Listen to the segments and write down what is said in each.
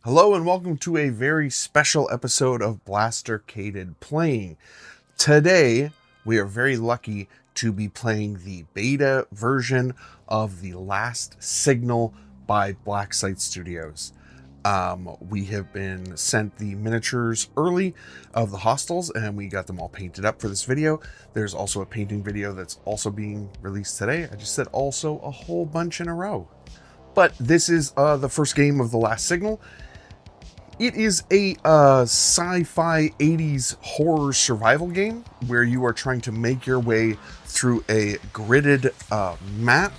Hello and welcome to a very special episode of Blastercaded Playing. Today, we are very lucky to be playing the beta version of The Last Signal by Blacksite Studios. We have been sent the miniatures early of the hostels and we got them all painted up for this video. There's also a painting video that's also being released today. I just said also a whole bunch in a row. But this is the first game of The Last Signal. It is a sci-fi 80s horror survival game where you are trying to make your way through a gridded map,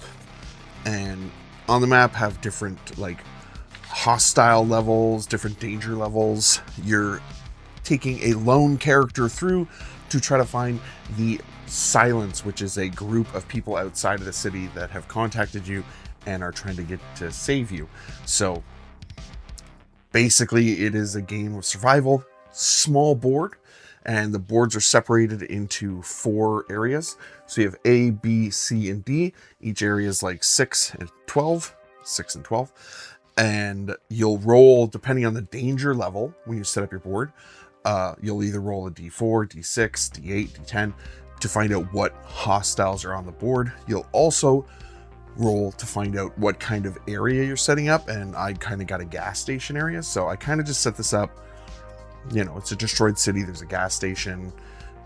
and on the map have different like hostile levels, different danger levels. You're taking a lone character through to try to find the Silence, which is a group of people outside of the city that have contacted you and are trying to get to save you. So basically, it is a game of survival, small board, and the boards are separated into 4 areas. So you have A, B, C, and D. Each area is like 6 and 12, and you'll roll depending on the danger level when you set up your board. You'll either roll a D4, D6, D8, D10 to find out what hostiles are on the board. You'll also roll to find out what kind of area you're setting up, and I kind of got a gas station area, so I kind of just set this up. You know, it's a destroyed city, there's a gas station,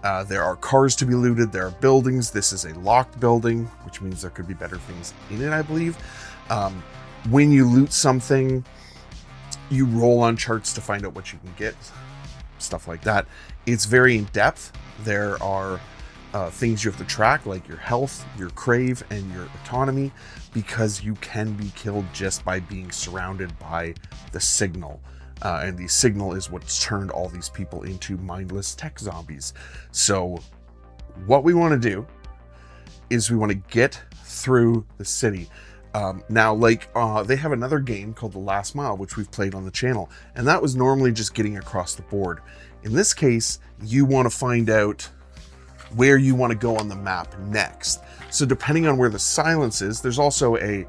there are cars to be looted, there are buildings. This is a locked building, which means there could be better things in it, I believe. When you loot something, you roll on charts to find out what you can get, stuff like that. It's very in depth. There are things you have to track, like your health, your crave, and your autonomy, because you can be killed just by being surrounded by the signal. And the signal is what's turned all these people into mindless tech zombies. So what we want to do is we want to get through the city. Now, they have another game called The Last Mile, which we've played on the channel, and that was normally just getting across the board. In this case, you want to find out where you want to go on the map next. So depending on where the Silence is, there's also a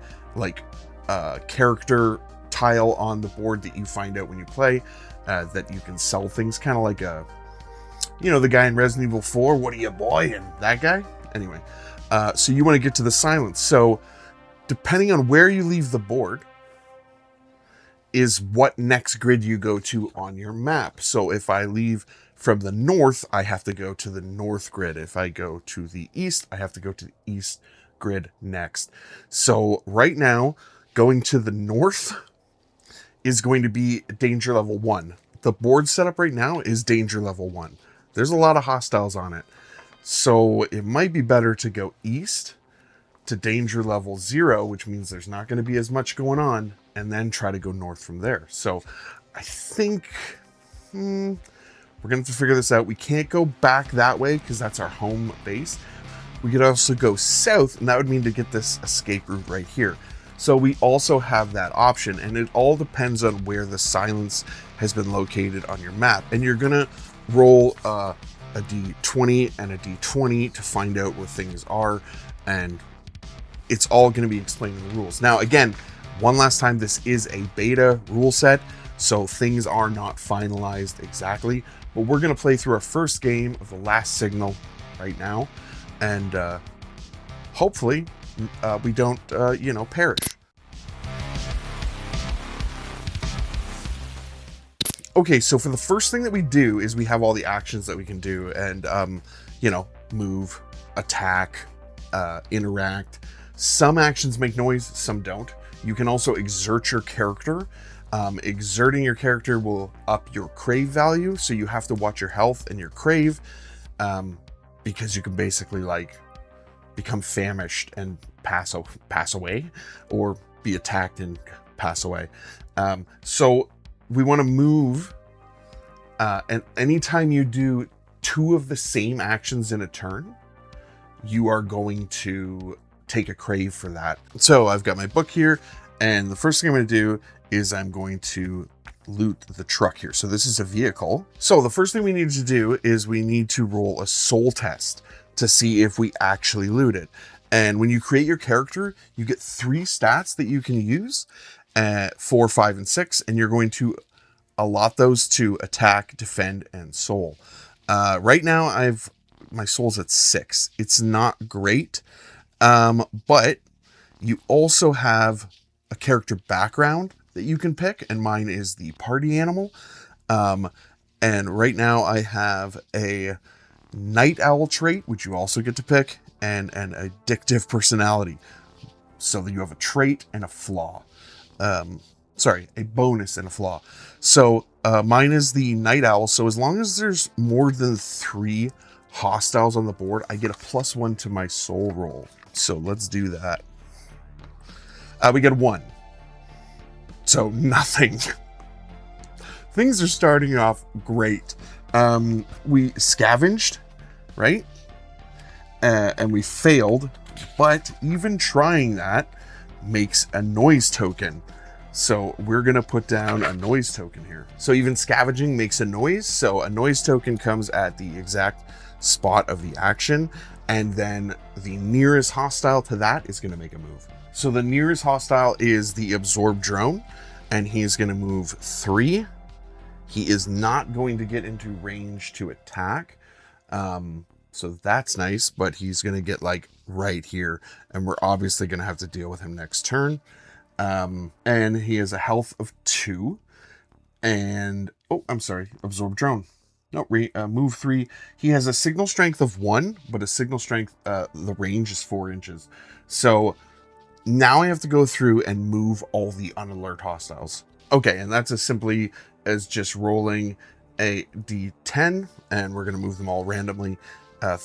character tile on the board that you find out when you play, that you can sell things, kind of like the guy in Resident Evil 4, what are you, boy, and that guy? Anyway, so you want to get to the Silence. So depending on where you leave the board is what next grid you go to on your map. So if I leave from the north, I have to go to the north grid. If I go to the east, I have to go to the east grid next. So right now, going to the north is going to be danger level 1. The board setup right now is danger level 1. There's a lot of hostiles on it. So it might be better to go east to danger level 0, which means there's not going to be as much going on, and then try to go north from there. So I think we're going to have to figure this out. We can't go back that way because that's our home base. We could also go south, and that would mean to get this escape route right here. So we also have that option, and it all depends on where the Silence has been located on your map. And you're going to roll a D20 and a D20 to find out where things are, and it's all going to be explained in the rules. Now, again, one last time, this is a beta rule set, so things are not finalized exactly, but we're going to play through our first game of The Last Signal right now, and hopefully we don't, perish. Okay, so for the first thing that we do is we have all the actions that we can do, and, move, attack, interact. Some actions make noise, some don't. You can also exert your character. Exerting your character will up your crave value, so you have to watch your health and your crave, because you can basically become famished and pass away, or be attacked and pass away. So we want to move, and anytime you do 2 of the same actions in a turn, you are going to take a crave for that. So I've got my book here, and the first thing I'm going to do is I'm going to loot the truck here. So this is a vehicle. So the first thing we need to do is we need to roll a soul test to see if we actually loot it. And when you create your character, you get 3 stats that you can use, 4, 5, and 6, and you're going to allot those to attack, defend, and soul. Right now, my soul's at 6. It's not great, but you also have a character background that you can pick, and mine is the party animal. And right now I have a night owl trait, which you also get to pick, and an addictive personality. So that you have a trait and a flaw. A bonus and a flaw. So mine is the night owl. So as long as there's more than 3 hostiles on the board, I get a +1 to my soul roll. So let's do that. We get 1. So nothing. Things are starting off great. We scavenged, right? And we failed, but even trying that makes a noise token. So we're going to put down a noise token here. So even scavenging makes a noise. So a noise token comes at the exact spot of the action. And then the nearest hostile to that is going to make a move. So the nearest hostile is the absorbed drone, and he's going to move 3. He is not going to get into range to attack. So that's nice, but he's going to get like right here, and we're obviously going to have to deal with him next turn. And he has a health of 2, and absorb drone. No, move 3. He has a signal strength of 1, but a signal strength, the range is 4 inches. So now I have to go through and move all the unalert hostiles. Okay, and that's as simply as just rolling a d10, and we're going to move them all randomly.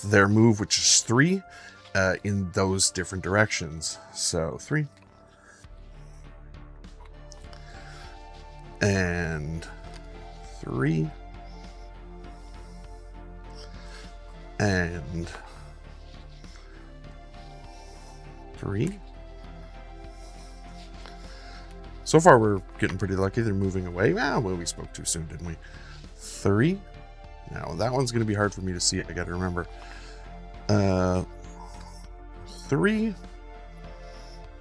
Their move, which is 3, in those different directions. So 3. And 3. And 3. So far, we're getting pretty lucky. They're moving away. Well, we spoke too soon, didn't we? 3. Now, that one's going to be hard for me to see. I got to remember. 3.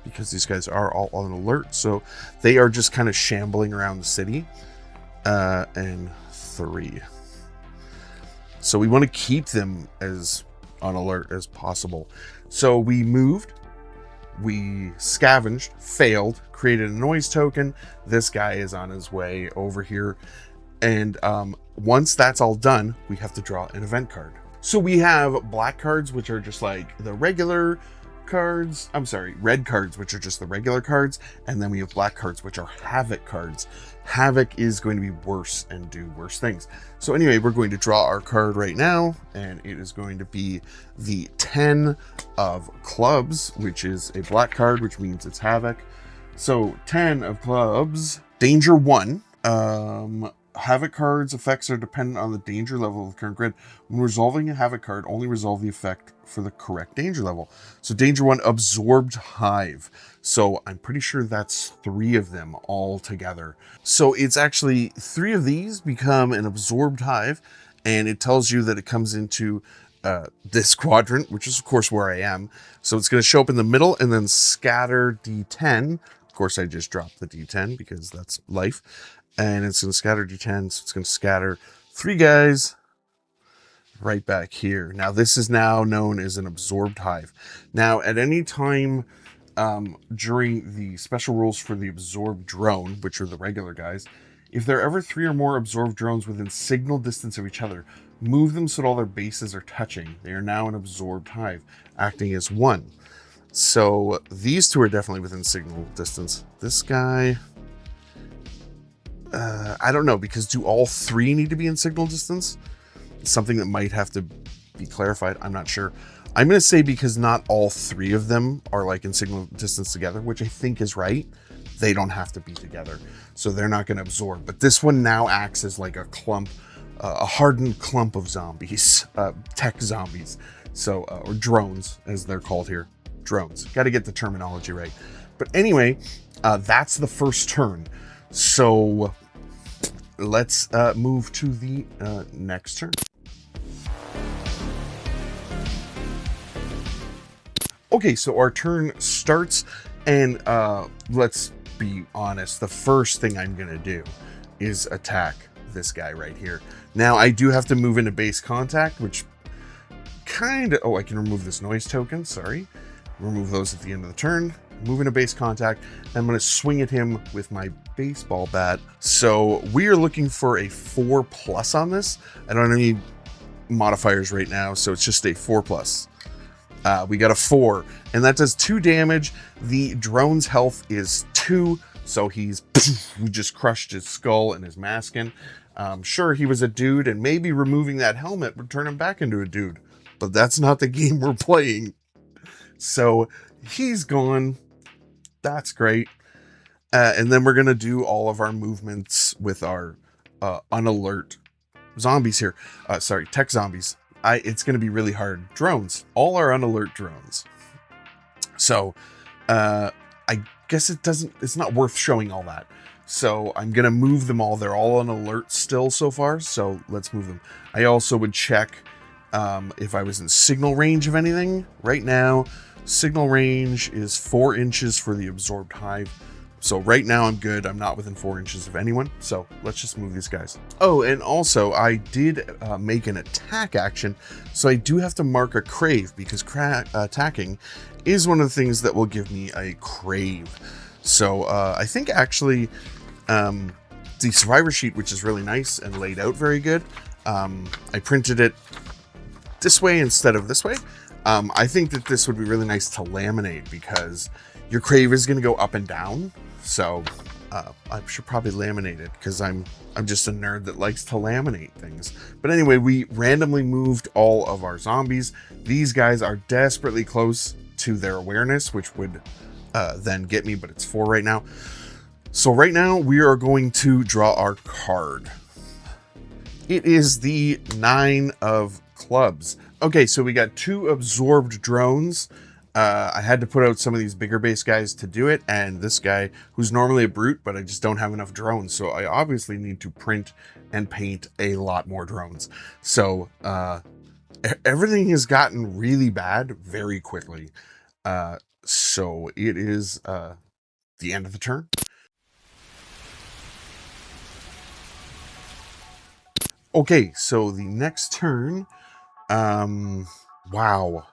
Because these guys are all on alert. So they are just kind of shambling around the city. And 3. So we want to keep them as on alert as possible. So we moved. We scavenged, failed, created a noise token. This guy is on his way over here. And once that's all done, we have to draw an event card. So we have black cards, which are just like the regular cards. Red cards, which are just the regular cards. And then we have black cards, which are Havoc cards. Havoc is going to be worse and do worse things. So anyway, we're going to draw our card right now, and it is going to be the 10 of clubs, which is a black card, which means it's Havoc. So 10 of clubs, danger 1. Havoc cards effects are dependent on the danger level of the current grid. When resolving a Havoc card, only resolve the effect for the correct danger level. So danger 1, absorbed hive. So I'm pretty sure that's 3 of them all together. So it's actually 3 of these become an absorbed hive, and it tells you that it comes into this quadrant, which is of course where I am. So it's going to show up in the middle and then scatter D10. Of course, I just dropped the D10 because that's life. And it's going to scatter D10, so it's going to scatter 3 guys right back here. Now, this is now known as an absorbed hive. Now, at any time during the special rules for the absorbed drone, which are the regular guys, if there are ever 3 or more absorbed drones within signal distance of each other, move them so that all their bases are touching. They are now an absorbed hive, acting as 1. So these 2 are definitely within signal distance. This guy... I don't know, because do all 3 need to be in signal distance? It's something that might have to be clarified. I'm not sure. I'm going to say because not all 3 of them are like in signal distance together, which I think is right. They don't have to be together, so they're not going to absorb. But this one now acts as like a clump, a hardened clump of zombies, tech zombies. So, or drones, as they're called here. Drones. Got to get the terminology right. But anyway, that's the first turn. So let's move to the next turn. Okay, so our turn starts, and let's be honest, the first thing I'm gonna do is attack this guy right here. Now I do have to move into base contact, which kind of, oh, I can remove this noise token, sorry. Remove those at the end of the turn. Move into base contact. I'm going to swing at him with my baseball bat. So we are looking for a 4+ on this. I don't have any modifiers right now, so it's just a 4+. We got a 4, and that does 2 damage. The drone's health is 2, so we just crushed his skull and his masking. Sure, he was a dude, and maybe removing that helmet would turn him back into a dude, but that's not the game we're playing. So he's gone. That's great. And then we're going to do all of our movements with our unalert zombies here. Sorry, tech zombies. It's going to be really hard. Drones. All our unalert drones. So I guess it's not worth showing all that. So I'm going to move them all. They're all on alert still so far. So let's move them. I also would check if I was in signal range of anything. Right now, signal range is 4 inches for the absorbed hive. So right now I'm good. I'm not within 4 inches of anyone. So let's just move these guys. Oh, and also I did make an attack action. So I do have to mark a crave because attacking is one of the things that will give me a crave. So I think actually the survivor sheet, which is really nice and laid out very good. I printed it this way instead of this way. I think that this would be really nice to laminate because your crave is going to go up and down. So I should probably laminate it because I'm just a nerd that likes to laminate things. But anyway, we randomly moved all of our zombies. These guys are desperately close to their awareness, which would then get me, but it's 4 right now. So right now we are going to draw our card. It is the 9 of clubs. Okay, so we got 2 absorbed drones. I had to put out some of these bigger base guys to do it, and this guy, who's normally a brute, but I just don't have enough drones, so I obviously need to print and paint a lot more drones. So everything has gotten really bad very quickly. So it is the end of the turn. Okay, so the next turn, wow.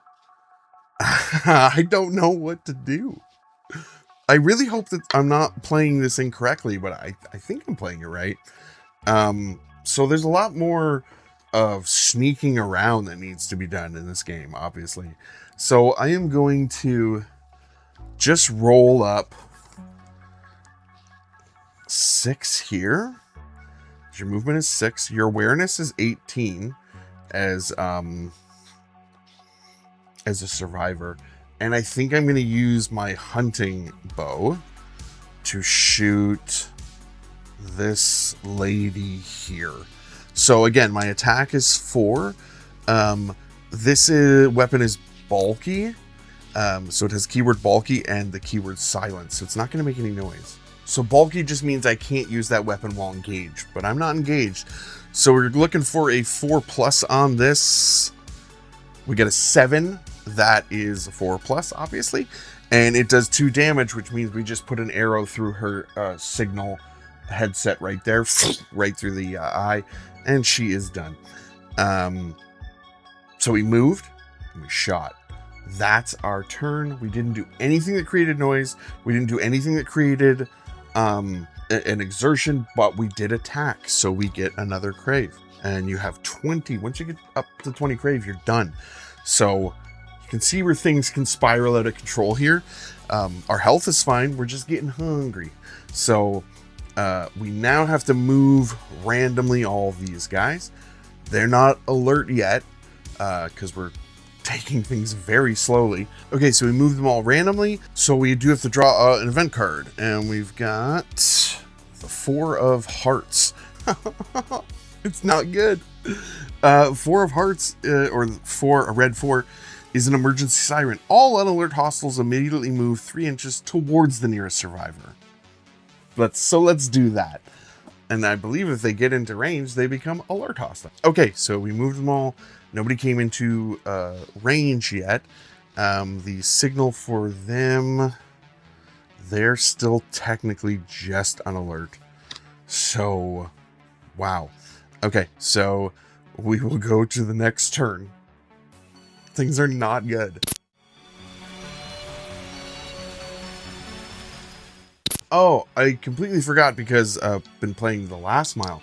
I don't know what to do. I really hope that I'm not playing this incorrectly, but I think I'm playing it right. So there's a lot more of sneaking around that needs to be done in this game, obviously. So I am going to just roll up 6 here. Your movement is 6. Your awareness is 18 as a survivor. And I think I'm going to use my hunting bow to shoot this lady here. So again, my attack is 4. This weapon is bulky. So it has keyword bulky and the keyword silence. So it's not going to make any noise. So bulky just means I can't use that weapon while engaged, but I'm not engaged. So we're looking for a 4+ on this. We get a 7. That is a 4+, obviously. And it does 2 damage, which means we just put an arrow through her signal headset right there, right through the eye, and she is done. So we moved and we shot. That's our turn. We didn't do anything that created noise. We didn't do anything that created an exertion, but we did attack. So we get another crave. And you have 20. Once you get up to 20 crave, you're done. So you can see where things can spiral out of control here. Our health is fine. We're just getting hungry. So we now have to move randomly all of these guys. They're not alert yet because we're taking things very slowly. Okay, so we move them all randomly. So we do have to draw an event card. And we've got the 4 of hearts. It's not good. 4 of hearts, or a red 4, is an emergency siren. All unalert hostiles immediately move 3 inches towards the nearest survivor. Let's do that. And I believe if they get into range, they become alert hostile. Okay, so we moved them all. Nobody came into range yet. The signal for them, they're still technically just on alert. So, wow. Okay, so we will go to the next turn. Things are not good. Oh, I completely forgot because I've been playing the last mile.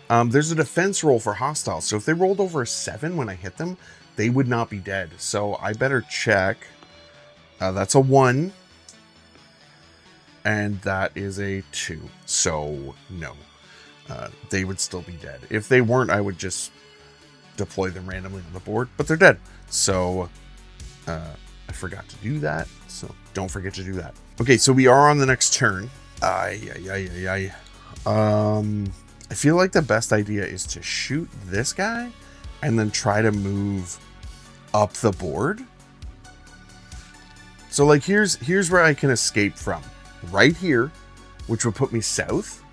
There's a defense roll for hostiles. So if they rolled over a 7 when I hit them, they would not be dead. So I better check. That's a 1. And that is a 2. So no, they would still be dead. If they weren't, I would just deploy them randomly on the board, but they're dead. So I forgot to do that. So don't forget to do that. Okay, so we are on the next turn. I feel like the best idea is to shoot this guy and then try to move up the board. So like here's where I can escape from. Right here, which would put me south.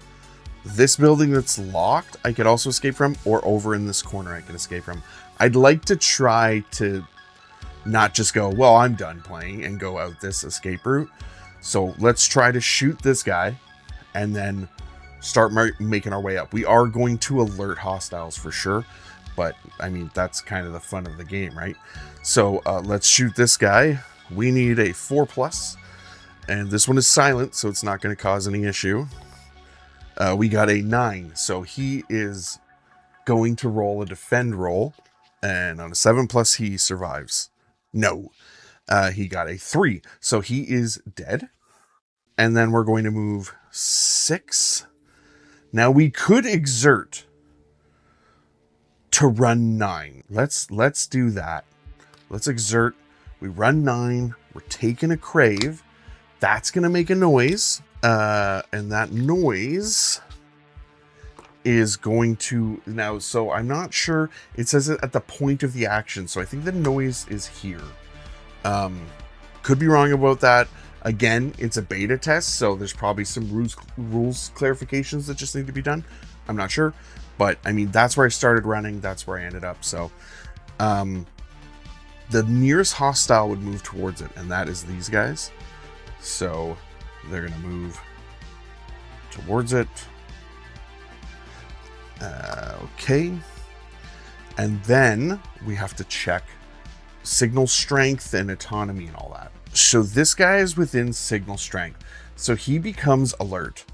This building that's locked, I could also escape from, or over in this corner I can escape from. I'd like to try to not just go, well, I'm done playing, and go out this escape route. So let's try to shoot this guy and then start making our way up. We are going to alert hostiles for sure, but I mean, that's kind of the fun of the game, right? So let's shoot this guy. We need a 4+, and this one is silent, so it's not going to cause any issue. We got a 9, so he is going to roll a defend roll, and on a 7+, he survives. No, he got a 3, so he is dead. And then we're going to move 6. Now we could exert to run 9. Let's do that. Let's exert. We run 9. We're taking a crave. That's going to make a noise. And that noise is going to now. So I'm not sure. It says it at the point of the action. So I think the noise is here. Could be wrong about that. Again, it's a beta test, so there's probably some rules clarifications that just need to be done. I'm not sure, but I mean, that's where I started running. That's where I ended up. So, the nearest hostile would move towards it, and that is these guys. So they're going to move towards it. Okay. And then we have to check signal strength and autonomy and all that. So this guy is within signal strength, so he becomes alert.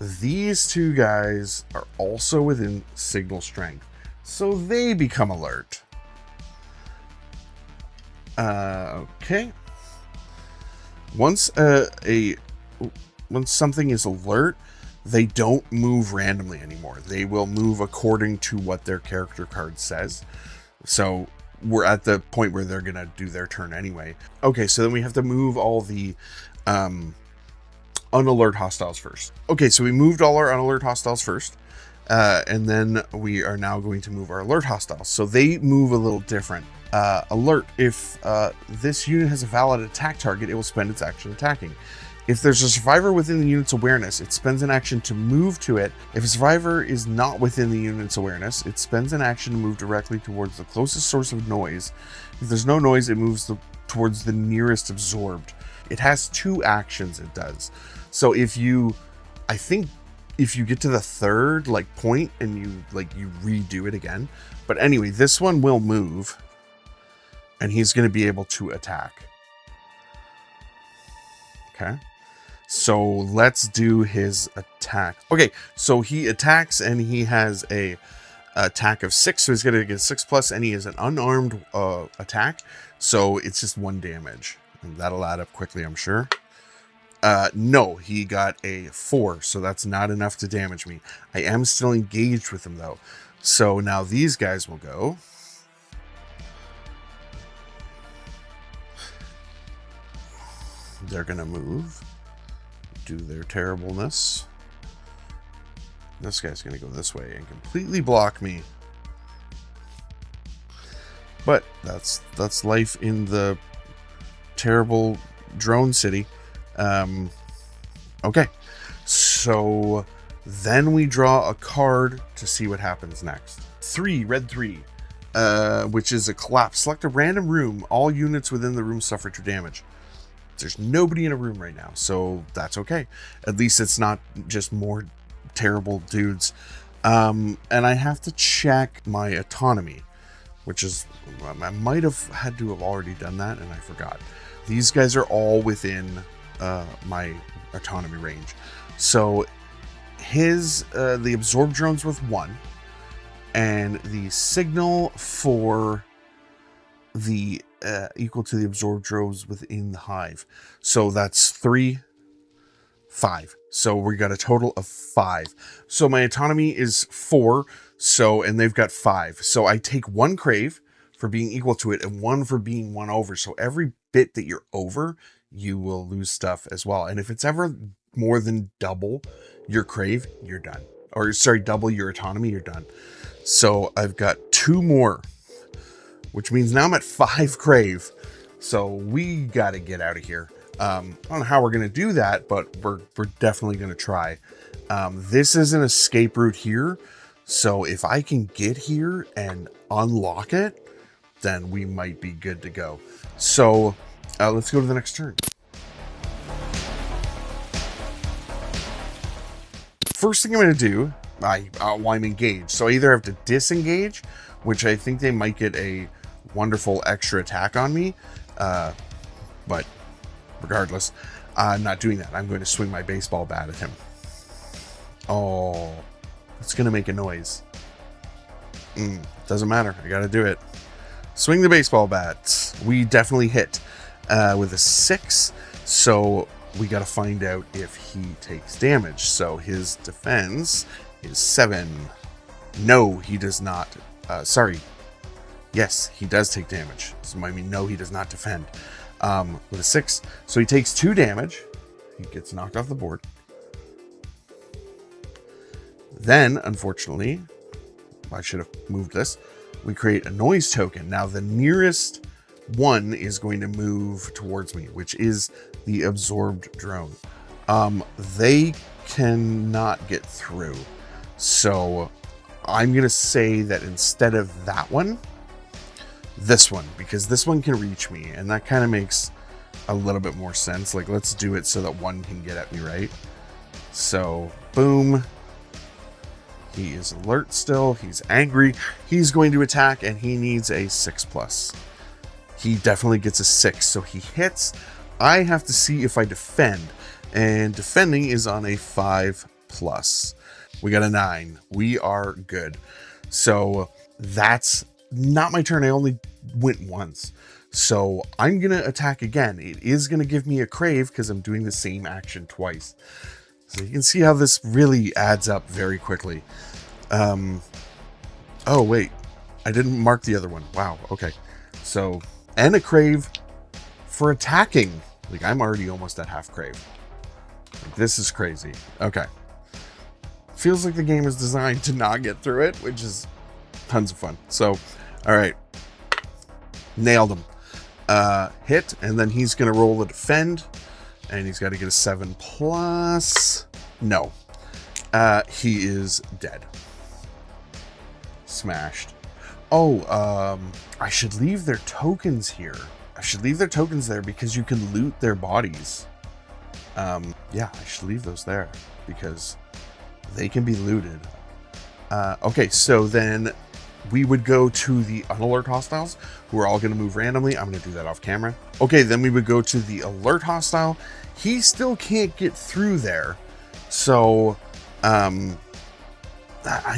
These two guys are also within signal strength, so they become alert. Okay. Once something is alert, they don't move randomly anymore. They will move according to what their character card says. So we're at the point where they're gonna do their turn anyway. Okay, so then we have to move all the unalert hostiles first. Okay, so we moved all our unalert hostiles first, and then we are now going to move our alert hostiles. So they move a little different. Alert: if this unit has a valid attack target, it will spend its action attacking. If there's a survivor within the unit's awareness, it spends an action to move to it. If a survivor is not within the unit's awareness, it spends an action to move directly towards the closest source of noise. If there's no noise, it moves towards the nearest absorbed. It has 2 actions it does. So if you get to the 3rd point and you redo it again. But anyway, this one will move and he's going to be able to attack. Okay. So let's do his attack. Okay, so he attacks and he has a attack of 6, so he's gonna get 6+, and he is an unarmed attack, so it's just 1 damage. And that'll add up quickly, I'm sure. No, he got a 4, so that's not enough to damage me. I am still engaged with him though. So now these guys will go. They're gonna move. Do their terribleness. This guy's gonna go this way and completely block me. But that's life in the terrible drone city. Okay, so then we draw a card to see what happens next. 3, red 3. which is a collapse. Select a random room. All units within the room suffer 2 damage. There's nobody in a room right now, so that's okay. At least it's not just more terrible dudes. And I have to check my autonomy, which is, I might have had to have already done that, and I forgot. These guys are all within my autonomy range. So the absorb drones with 1, and the signal for the equal to the absorbed drones within the hive. So that's 3, 5. So we got a total of 5. So my autonomy is 4. So, and they've got 5. So I take 1 crave for being equal to it and 1 for being 1 over. So every bit that you're over, you will lose stuff as well. And if it's ever more than double your crave, you're done. Or sorry, double your autonomy, you're done. So I've got 2 more, which means now I'm at 5 crave. So we got to get out of here. I don't know how we're going to do that, but we're definitely going to try. This is an escape route here. So if I can get here and unlock it, then we might be good to go. So let's go to the next turn. First thing I'm going to do, I'm engaged. So I either have to disengage, which I think they might get a wonderful extra attack on me. But regardless, I'm not doing that. I'm going to swing my baseball bat at him. Oh, it's going to make a noise. Doesn't matter. I got to do it. Swing the baseball bat. We definitely hit with a 6. So we got to find out if he takes damage. So his defense is 7. No, he does not. Sorry. Yes, he does take damage. So I mean, no, he does not defend. With a 6. So he takes 2 damage. He gets knocked off the board. Then, unfortunately, I should have moved this. We create a noise token. Now, the nearest one is going to move towards me, which is the absorbed drone. They cannot get through. So I'm going to say that instead of that one, this one, because this one can reach me, and that kind of makes a little bit more sense. Like, let's do it so that one can get at me, right? So, boom. He is alert still. He's angry. He's going to attack, and he needs a 6+. He definitely gets a 6, so he hits. I have to see if I defend, and defending is on a 5+. We got a 9. We are good. So that's not my turn. I only went once. So I'm going to attack again. It is going to give me a crave because I'm doing the same action twice. So you can see how this really adds up very quickly. Oh, wait. I didn't mark the other one. Wow. Okay. So, and a crave for attacking. Like, I'm already almost at half crave. Like, this is crazy. Okay. Feels like the game is designed to not get through it, which is tons of fun. So, all right. Nailed him. Hit, and then he's going to roll a defend. And he's got to get a 7+. No. He is dead. Smashed. Oh, I should leave their tokens here. I should leave their tokens there because you can loot their bodies. Yeah, I should leave those there because they can be looted. Okay, so then we would go to the unalert hostiles who are all going to move randomly. I'm going to do that off camera. Okay, then we would go to the alert hostile. He still can't get through there. So, I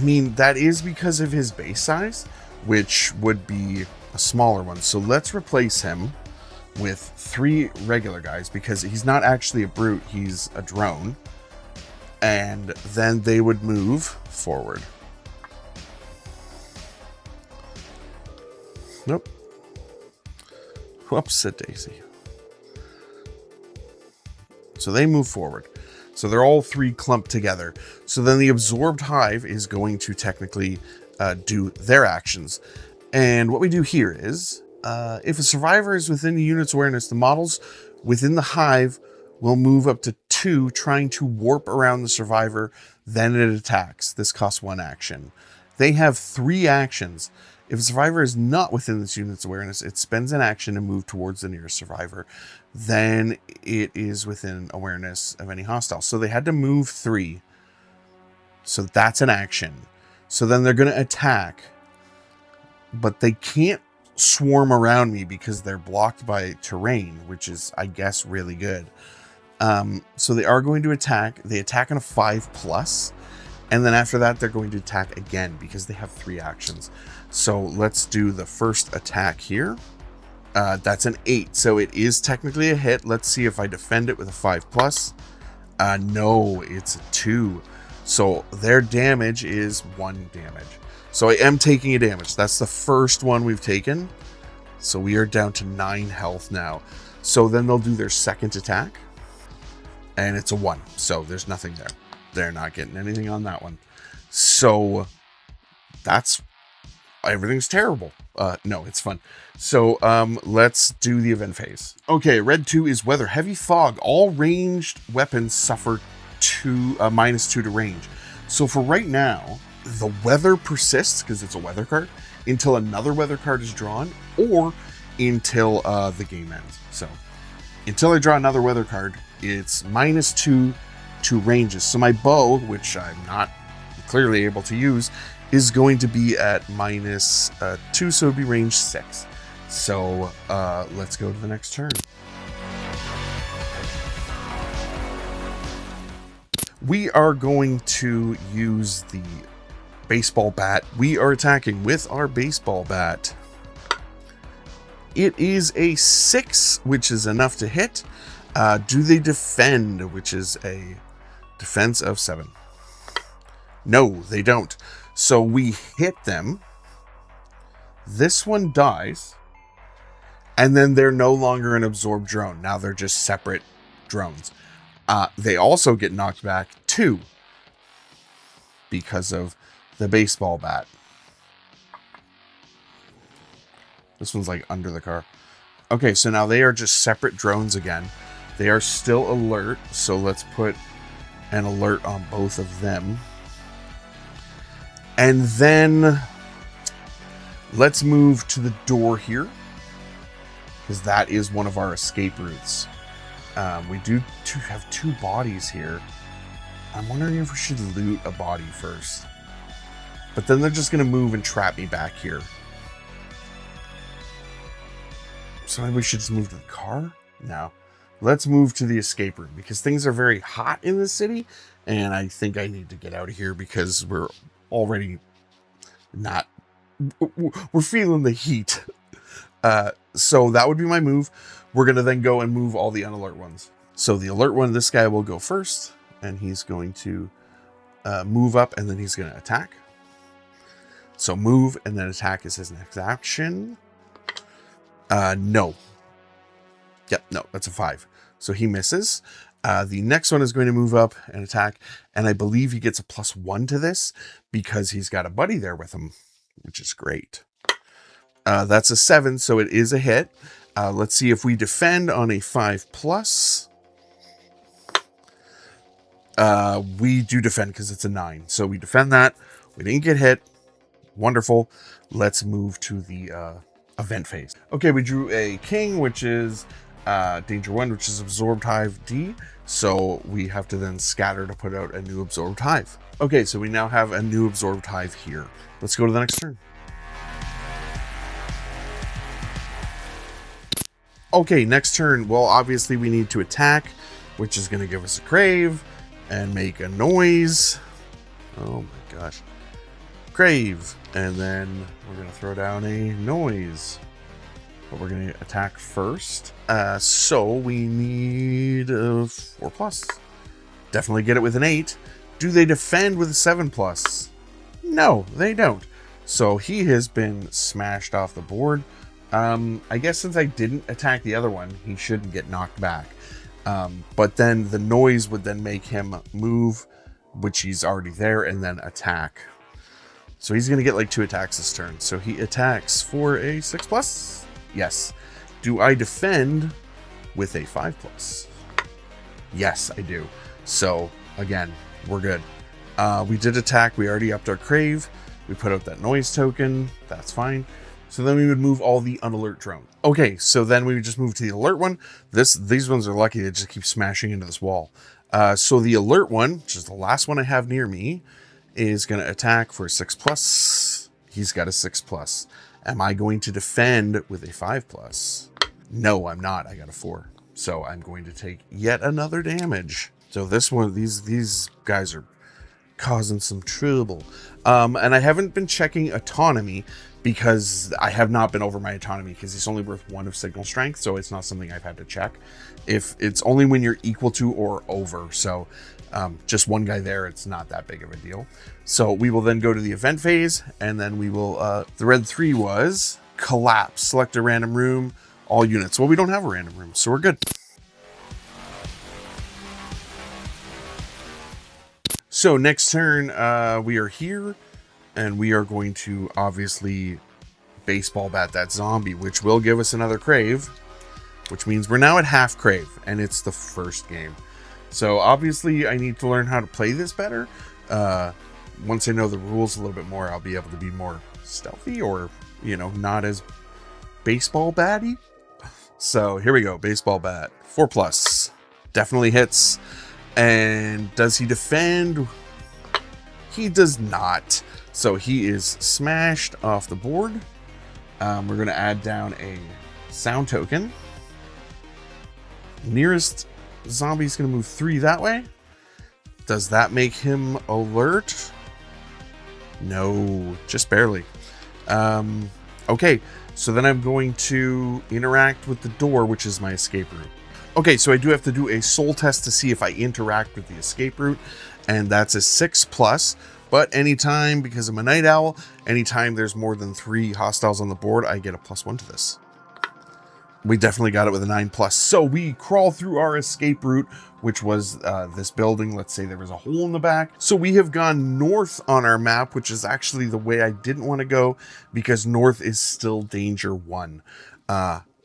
mean, that is because of his base size, which would be a smaller one. So let's replace him with 3 regular guys because he's not actually a brute. He's a drone. And then they would move forward. Nope. Whoops, said Daisy. So they move forward. So they're all 3 clumped together. So then the absorbed hive is going to technically do their actions. And what we do here is, if a survivor is within the unit's awareness, the models within the hive will move up to 2, trying to warp around the survivor. Then it attacks. This costs 1 action. They have 3 actions. If a survivor is not within this unit's awareness, it spends an action to move towards the nearest survivor. Then it is within awareness of any hostile. So they had to move 3. So that's an action. So then they're going to attack. But they can't swarm around me because they're blocked by terrain, which is, I guess, really good. So they are going to attack. They attack on a 5+. And then after that, they're going to attack again because they have 3 actions. So let's do the first attack here. That's an 8. So it is technically a hit. Let's see if I defend it with a 5+. No, it's a 2. So their damage is 1 damage. So I am taking a damage. That's the first one we've taken. So we are down to 9 health now. So then they'll do their second attack. And it's a 1. So there's nothing there. They're not getting anything on that one. So that's... everything's terrible. No, it's fun. So let's do the event phase. Okay, red 2 is weather. Heavy fog. All ranged weapons suffer -2 to range. So for right now, the weather persists because it's a weather card until another weather card is drawn or until the game ends. So until I draw another weather card, it's -2 to ranges. So my bow, which I'm not clearly able to use, is going to be at -2, so it'd be range 6. So let's go to the next turn. We are going to use the baseball bat. We are attacking with our baseball bat. It is a 6, which is enough to hit. Do they defend, which is a defense of 7? No, they don't. So we hit them. This one dies. And then they're no longer an absorbed drone. Now they're just separate drones. They also get knocked back 2 because of the baseball bat. This one's like under the car. Okay, so now they are just separate drones again. They are still alert, so let's put an alert on both of them. And then let's move to the door here, because that is one of our escape routes. We do have 2 bodies here. I'm wondering if we should loot a body first. But then they're just going to move and trap me back here. So maybe we should just move to the car? No. Let's move to the escape room, because things are very hot in the city. And I think I need to get out of here because we're already not... we're feeling the heat. So that would be my move. We're going to then go and move all the unalert ones. So the alert one, this guy will go first. And he's going to move up, and then he's going to attack. So move and then attack is his next action. No. Yep, no, that's a 5. So he misses. The next one is going to move up and attack. And I believe he gets a +1 to this because he's got a buddy there with him, which is great. That's a 7, so it is a hit. Let's see if we defend on a 5+. We do defend because it's a 9. So we defend that. We didn't get hit. Wonderful. Let's move to the event phase. Okay, we drew a king, which is danger 1, which is absorbed hive D. So we have to then scatter to put out a new absorbed hive. Okay, so we now have a new absorbed hive here. Let's go to the next turn. Okay, next turn. Well, obviously we need to attack, which is going to give us a crave and make a noise. Oh my gosh. Crave. And then we're going to throw down a noise. But we're going to attack first. So we need a 4+. Definitely get it with an 8. Do they defend with a 7+? No, they don't. So he has been smashed off the board. I guess since I didn't attack the other one, he shouldn't get knocked back. But then the noise would then make him move, which he's already there, and then attack. So he's going to get like 2 attacks this turn. So he attacks for a 6+. Yes. Do I defend with a 5+? Yes, I do. So again, we're good. We did attack. We already upped our crave. We put out that noise token. That's fine. So then we would move all the unalert drones. Okay, so then we would just move to the alert one. These ones are lucky. They just keep smashing into this wall. So the alert one, which is the last one I have near me, is going to attack for a 6+. He's got a 6+. Am I going to defend with a 5+? No, I'm not. I got a 4. So I'm going to take yet another damage. So this one, these guys are causing some trouble. And I haven't been checking autonomy because I have not been over my autonomy because it's only worth 1 of signal strength. So it's not something I've had to check. If it's only when you're equal to or over. So just one guy there, it's not that big of a deal. So we will then go to the event phase, and then we will, the red 3 was collapse, select a random room, all units. Well, we don't have a random room, so we're good. So next turn, we are here, and we are going to obviously baseball bat that zombie, which will give us another crave, which means we're now at half crave, and it's the first game. So obviously I need to learn how to play this better. Once I know the rules a little bit more, I'll be able to be more stealthy or, you know, not as baseball batty. So here we go. Baseball bat 4+, definitely hits. And does he defend? He does not. So he is smashed off the board. We're going to add down a sound token. Nearest zombie's going to move 3 that way. Does that make him alert? No, just barely. Okay, so then I'm going to interact with the door, which is my escape route. Okay, so I do have to do a soul test to see if I interact with the escape route, and that's a 6+. But anytime, because I'm a night owl, anytime there's more than 3 hostiles on the board, I get a +1 to this. We definitely got it with a 9+. So we crawl through our escape route, which was this building. Let's say there was a hole in the back. So we have gone north on our map, which is actually the way I didn't want to go because north is still danger 1.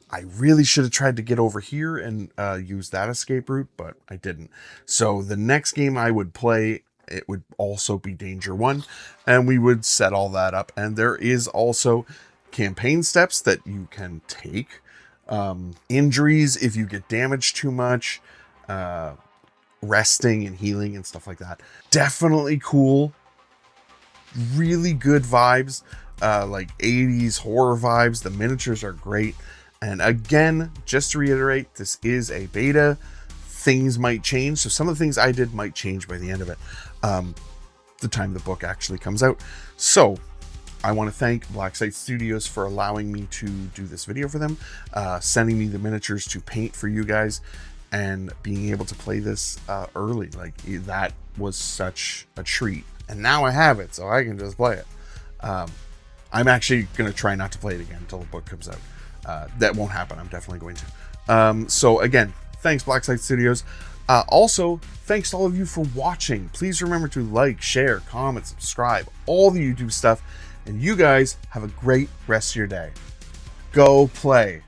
I really should have tried to get over here and use that escape route, but I didn't. So the next game I would play, it would also be danger 1, and we would set all that up. And there is also campaign steps that you can take. Injuries if you get damaged too much, resting and healing and stuff like that. Definitely cool. Really good vibes, like 80s horror vibes. The miniatures are great. And again, just to reiterate, this is a beta. Things might change. So some of the things I did might change by the end of it. The time the book actually comes out. So I want to thank Blacksite Studios for allowing me to do this video for them, sending me the miniatures to paint for you guys, and being able to play this early. Like, that was such a treat. And now I have it, so I can just play it. I'm actually going to try not to play it again until the book comes out. That won't happen. I'm definitely going to. So again, thanks Blacksite Studios. Also, thanks to all of you for watching. Please remember to like, share, comment, subscribe, all the YouTube stuff. And you guys have a great rest of your day. Go play.